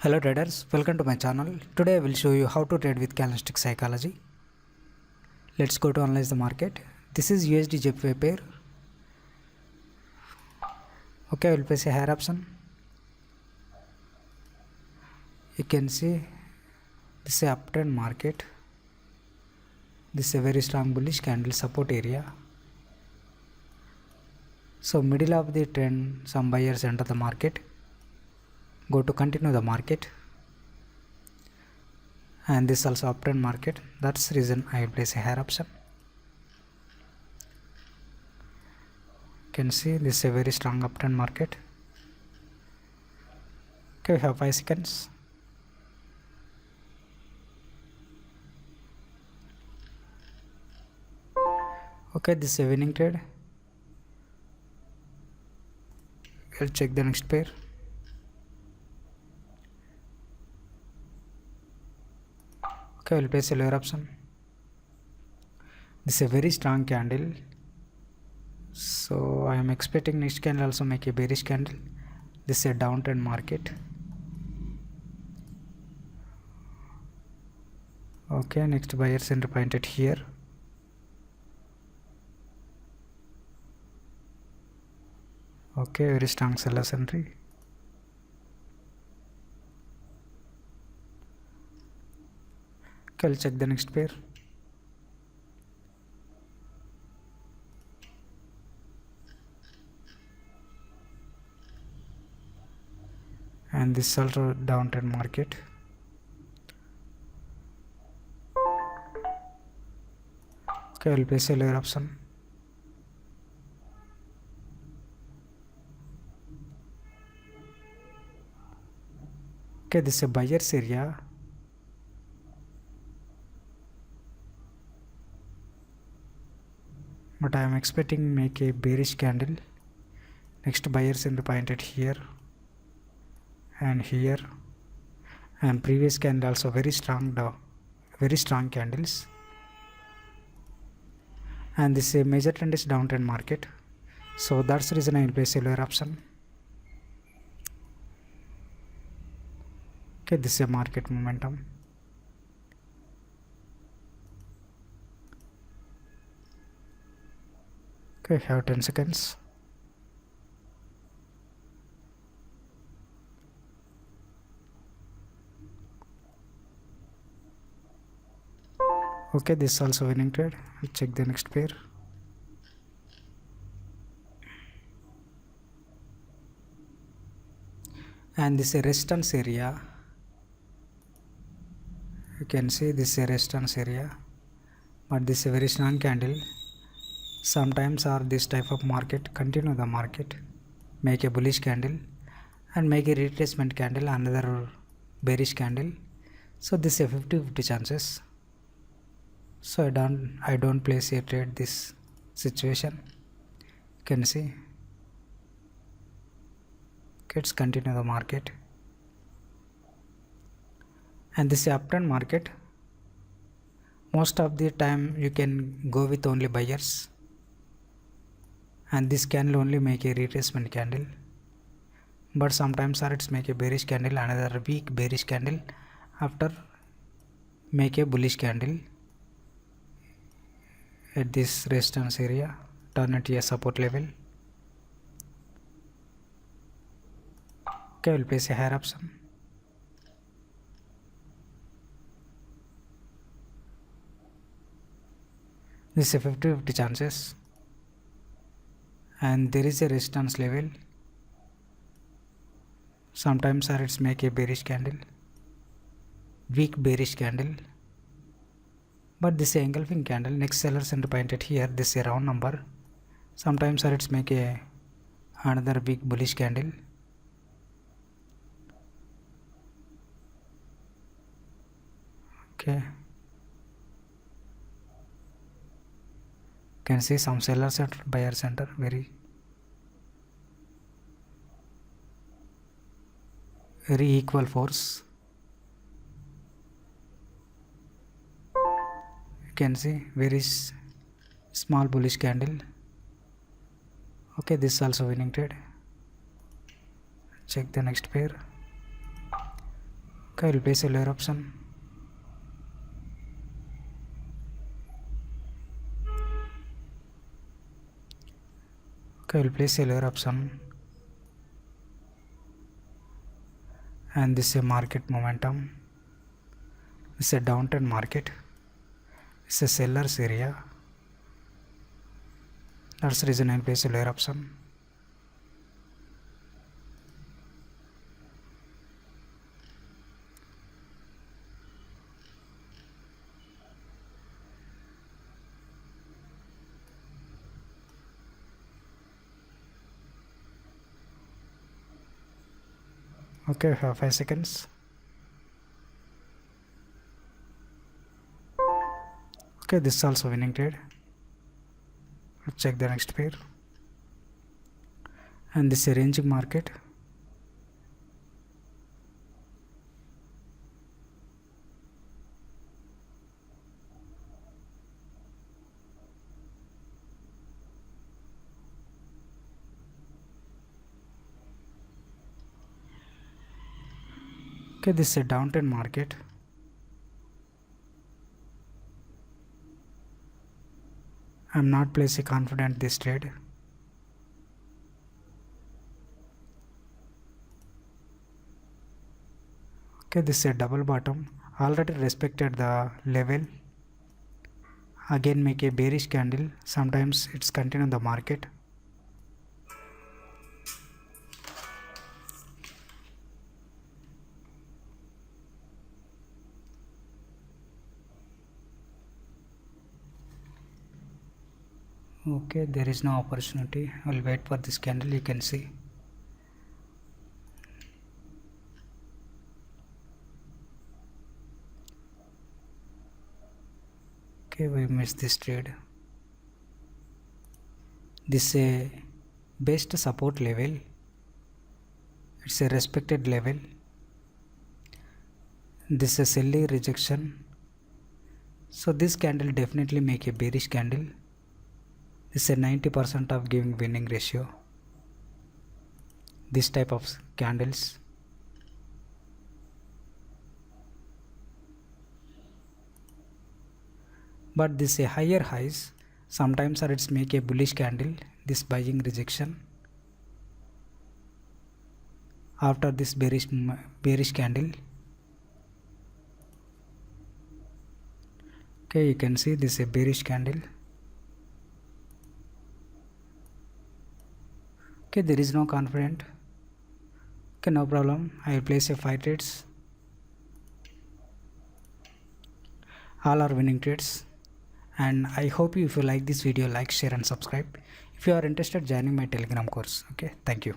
Hello traders, welcome to my channel. Today I will show you how to trade with candlestick psychology. Let's go to analyze the market. This is USD JPY pair. Okay, I will place a higher option. You can see this is a uptrend market. This is a very strong bullish candle support area. So middle of the trend, some buyers enter the market. Go to continue the market. And this also uptrend market. That's the reason I place a higher option. You can see this is a very strong uptrend market. Okay, we have 5 seconds. Okay, this is a winning trade. We'll check the next pair. Okay, we'll place a lower option. This is a very strong candle. So I am expecting next candle also make a bearish candle. This is a downtrend market. Okay, next buyer center pointed here. Okay, very strong seller's entry. Okay, I'll check the next pair. And this is also downtrend market. Okay, I'll place a lower option. Okay, this is a buyer's area. But I am expecting make a bearish candle. Next buyer center pointed here and here, and previous candle also very strong candles. And this is a major trend is downtrend market. So that's the reason I will place a lower option. Okay, this is a market momentum. Okay, I have 10 seconds. Okay, this is also winning trade. I'll check the next pair. And this is a resistance area. You can see this is a resistance area, but this is a very strong candle. Sometimes or this type of market continue the market, make a bullish candle and make a retracement candle, another bearish candle. So this is a 50-50 chances. So I don't place a trade this situation. You can see. Let's continue the market. And this is uptrend market. Most of the time you can go with only buyers. And this candle only make a retracement candle. But sometimes it's make a bearish candle, another weak bearish candle, after make a bullish candle at this resistance area, turn it to a support level. Okay, I will place a higher option. This is a 50-50 chances. And there is a resistance level. Sometimes it's make a bearish candle, weak bearish candle. But this is engulfing candle. Next seller center pointed here. This is a round number. Sometimes it's make a another weak bullish candle. Okay. Can see some seller center, buyer center, very equal force. You can see very small bullish candle. Okay, this is also winning trade. Check the next pair. Okay, I will place a lower option. Okay, I will place a lower option. And this is a market momentum. This is a downtrend market. This is a seller's area. That's the reason I will place a lower option. Okay, 5 seconds. Okay, this is also winning trade. Let's check the next pair. And this is a ranging market. Okay, this is a downtrend market. I'm not placing confident this trade. Okay, this is a double bottom. Already respected the level. Again make a bearish candle. Sometimes it's continue the market. Okay, there is no opportunity. I'll wait for this candle. You can see. Okay, we missed this trade. This is a best support level. It's a respected level. This is a selling rejection. So this candle definitely make a bearish candle. This is a 90% of giving winning ratio. This type of candles. But this is a higher highs. Sometimes it's make a bullish candle. This buying rejection. After this bearish candle. Okay, you can see this is a bearish candle. Okay, there is no confident. Okay, no problem. I will place a 5 trades. All are winning trades. And I hope if you like this video, like, share and subscribe. If you are interested, joining my Telegram course. Okay, thank you.